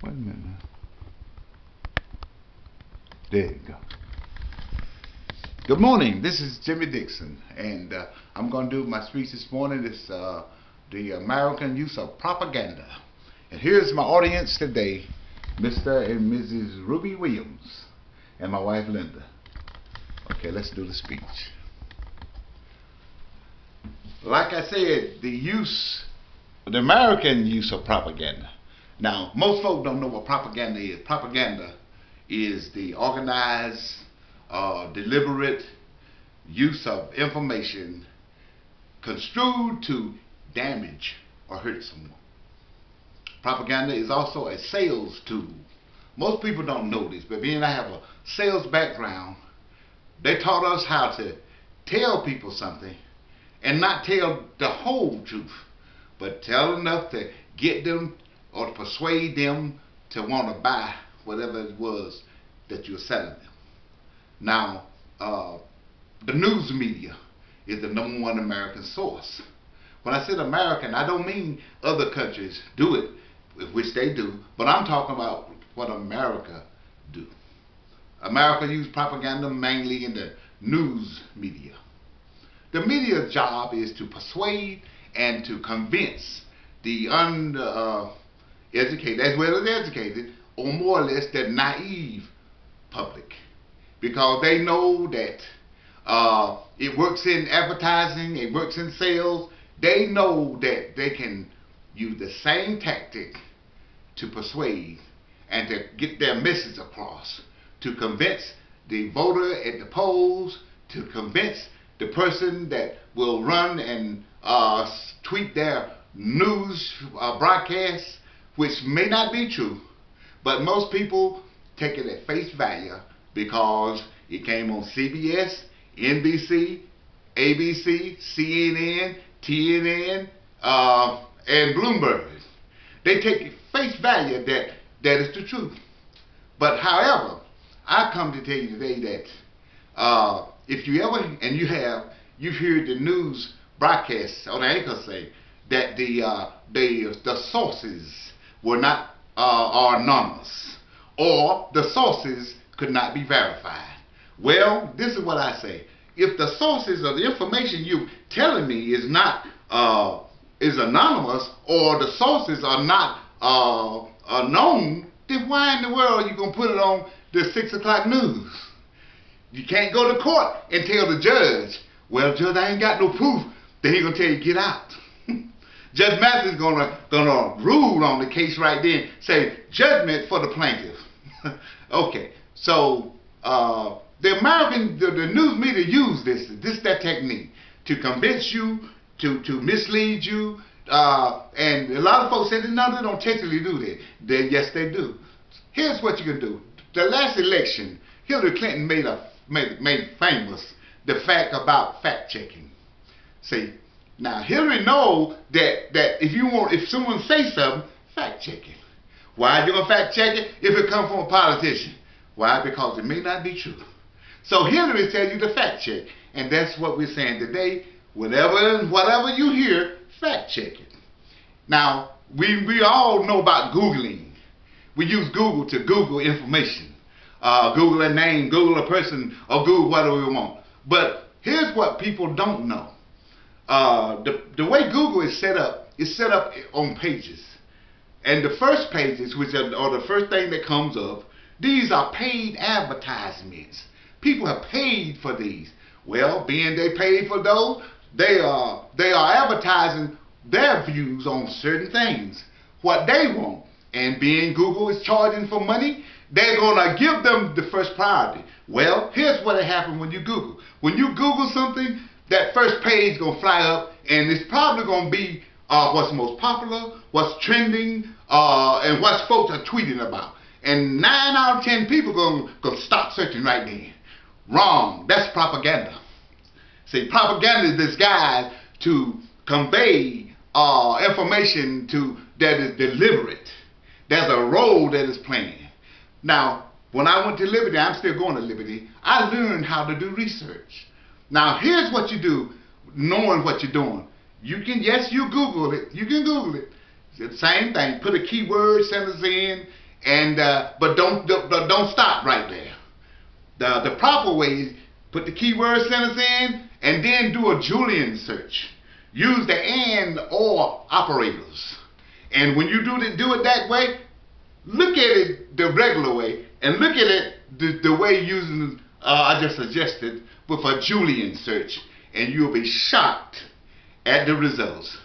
Wait a minute now. There you go. Good morning. This is Jimmy Dixon, and I'm going to do my speech this morning. It's the American use of propaganda. And here's my audience today, Mr. and Mrs. Ruby Williams, and my wife Linda. Okay, let's do the speech. Like I said, the American use of propaganda. Now, most folk don't know what propaganda is. Propaganda is the organized, deliberate use of information construed to damage or hurt someone. Propaganda is also a sales tool. Most people don't know this, but being I have a sales background, they taught us how to tell people something and not tell the whole truth, but tell enough to get them or to persuade them to want to buy whatever it was that you're selling them. Now, the news media is the #1 American source. When I said American, I don't mean other countries do it, which they do, but I'm talking about what America do. America use propaganda mainly in the news media. The media's job is to persuade and to convince the uneducated, as well as educated, or more or less the naive public, because they know that it works in advertising, it works in sales. They know that they can use the same tactic to persuade and to get their message across, to convince the voter at the polls, to convince the person that will run and tweet their news broadcasts, which may not be true, but most people take it at face value because it came on CBS, NBC, ABC, CNN, TNN, and Bloomberg. They take it face value that that is the truth. But however, I come to tell you today that if you ever, and you've heard the news broadcasts or the anchors say that the sources were not are anonymous, or the sources could not be verified. Well, this is what I say: if the sources of the information you're telling me is not is anonymous, or the sources are not known, then why in the world are you gonna put it on the 6 o'clock news? You can't go to court and tell the judge, well, Judge, I ain't got no proof. Then he's gonna tell you, get out. Judge Matthews gonna rule on the case right then, say judgment for the plaintiff. Okay, so the news media use that technique to convince you, to mislead you, and a lot of folks say, no, they don't technically do that. Yes, they do. Here's what you can do. The last election, Hillary Clinton made famous the fact about fact checking. See, now Hillary knows that if someone says something, fact check it. Why are you gonna fact check it if it comes from a politician? Why? Because it may not be true. So Hillary tells you to fact check, and that's what we're saying today. Whatever you hear, fact check it. Now we all know about Googling. We use Google to Google information. Google a name, Google a person, or Google whatever we want. But here's what people don't know. The way Google is set up on pages. And the first pages, which are the first thing that comes up, these are paid advertisements. People have paid for these. Well, being they paid for those, they are advertising their views on certain things, what they want. And being Google is charging for money, they're gonna give them the first priority. Well, here's what happened when you Google. When you Google something, that first page gonna fly up, and it's probably gonna be what's most popular, what's trending, and what folks are tweeting about. And 9 out of 10 people gonna stop searching right then. Wrong. That's propaganda. See, propaganda is disguised to convey information that is deliberate. There's a role that is playing. Now, when I went to Liberty, I'm still going to Liberty, I learned how to do research. Now, here's what you do, knowing what you're doing. You Google it. You can Google it. It's the same thing. Put a keyword sentence in, and but don't stop right there. The proper way is put the keyword sentence in, and then do a Julian search. Use the and or operators. And when you do it that way, look at it the regular way, and look at it the way using I just suggested with a Julian search, and you'll be shocked at the results.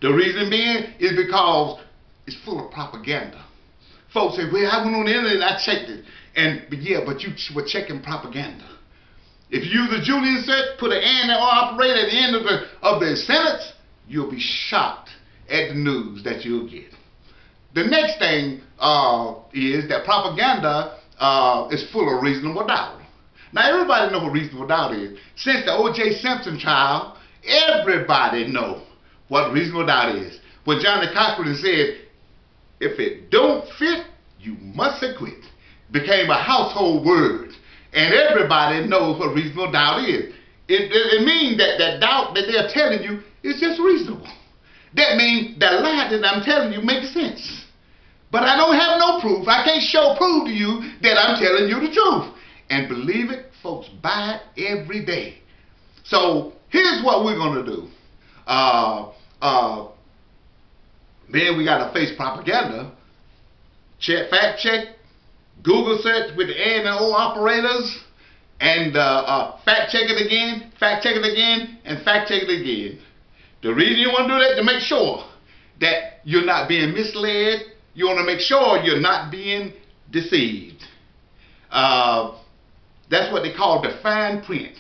The reason being is because it's full of propaganda. Folks say, well, I went on the internet and I checked it. But you were checking propaganda. If you use a Julian search, put an and or operator at the end of the sentence, you'll be shocked at the news that you'll get. The next thing is that propaganda is full of reasonable doubt. Now, everybody knows what reasonable doubt is. Since the O.J. Simpson trial, everybody knows what reasonable doubt is. When Johnny Cochran said, if it don't fit, you must acquit, became a household word. And everybody knows what reasonable doubt is. It means that doubt that they're telling you is just reasonable. That means the lie that I'm telling you makes sense. But I don't have no proof. I can't prove to you that I'm telling you the truth. And believe it, folks buy it every day. So here's what we're going to do. Then we got to face propaganda. Fact check. Google search with the and or operators. And fact check it again. Fact check it again. And fact check it again. The reason you want to do that is to make sure that you're not being misled. You want to make sure you're not being deceived. That's what they call the fine print.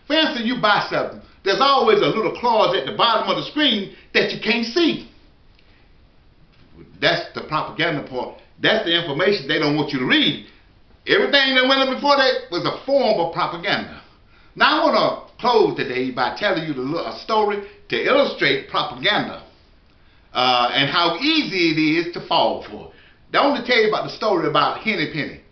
For instance, you buy something. There's always a little clause at the bottom of the screen that you can't see. That's the propaganda part. That's the information they don't want you to read. Everything that went up before that was a form of propaganda. Now I want to close today by telling you a story to illustrate propaganda and how easy it is to fall for it. I want to tell you about the story about Henny Penny.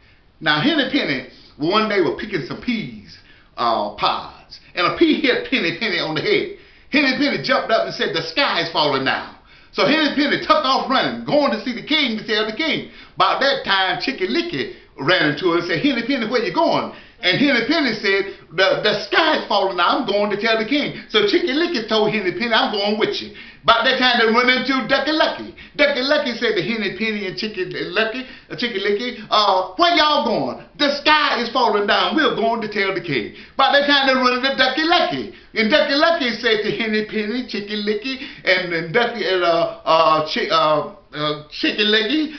Now Henny Penny one day was picking some peas pods, and a pea hit Henny Penny on the head. Henny Penny jumped up and said, the sky is falling down. So Henny Penny took off running, going to see the king to tell the king. About that time, Chicky Licky ran into her and said, Henny Penny, where you going? And Henny Penny said, the sky is falling down, I'm going to tell the king. So Chicky Licky told Henny Penny, I'm going with you. About that time, they run into Ducky Lucky. Ducky Lucky said to Henny Penny and Chicky Licky, where y'all going? The sky is falling down, we're going to tell the king. About that time, they run into Ducky Lucky. And Ducky Lucky said to Henny Penny, Chicky Licky, and Ducky Chicky Licky,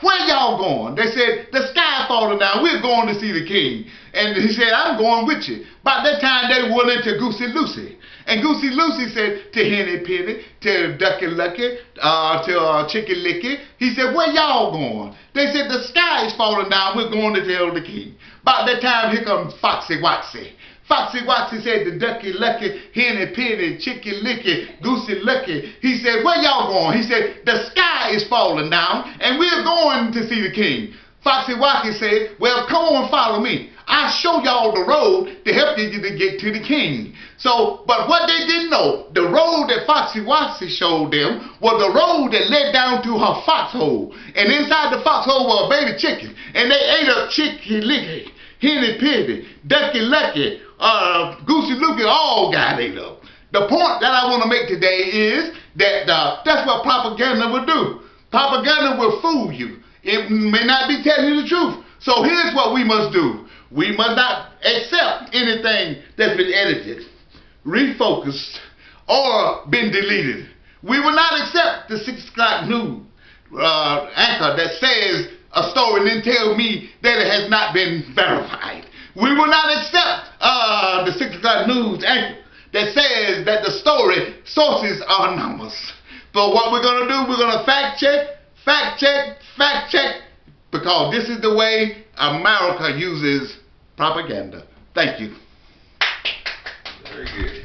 where y'all going? They said, the sky falling down, we're going to see the king. And he said, I'm going with you. About that time, they went into Goosey Lucy. And Goosey Lucy said to Henny Penny, to Ducky Lucky, to Chicky Licky, he said, where y'all going? They said, the sky is falling down, we're going to tell the king. About that time, here comes Foxy Woxy. Foxy Woxy said to Ducky Lucky, Henny Penny, Chicky Licky, Goosey Lucky, he said, where y'all going? He said, the sky is falling down, and we're going to see the king. Foxy Woxy said, well, come on, follow me. I'll show y'all the road to help you to get to the king. So, but what they didn't know, the road that Foxy Woxy showed them was the road that led down to her foxhole. And inside the foxhole was a baby chicken. And they ate up Chicky Licky, Henny Penny, Ducky Lucky, Goosey Lucky, all got ate up. The point that I want to make today is that that's what propaganda will do. Propaganda will fool you. It may not be telling you the truth. So here's what we must do. We must not accept anything that's been edited, refocused, or been deleted. We will not accept the 6 o'clock news anchor that says a story and then tell me that it has not been verified. We will not accept the 6 o'clock news anchor that says that the story sources are anonymous. So what we're going to do, we're going to fact check, because this is the way America uses propaganda. Thank you. Very good.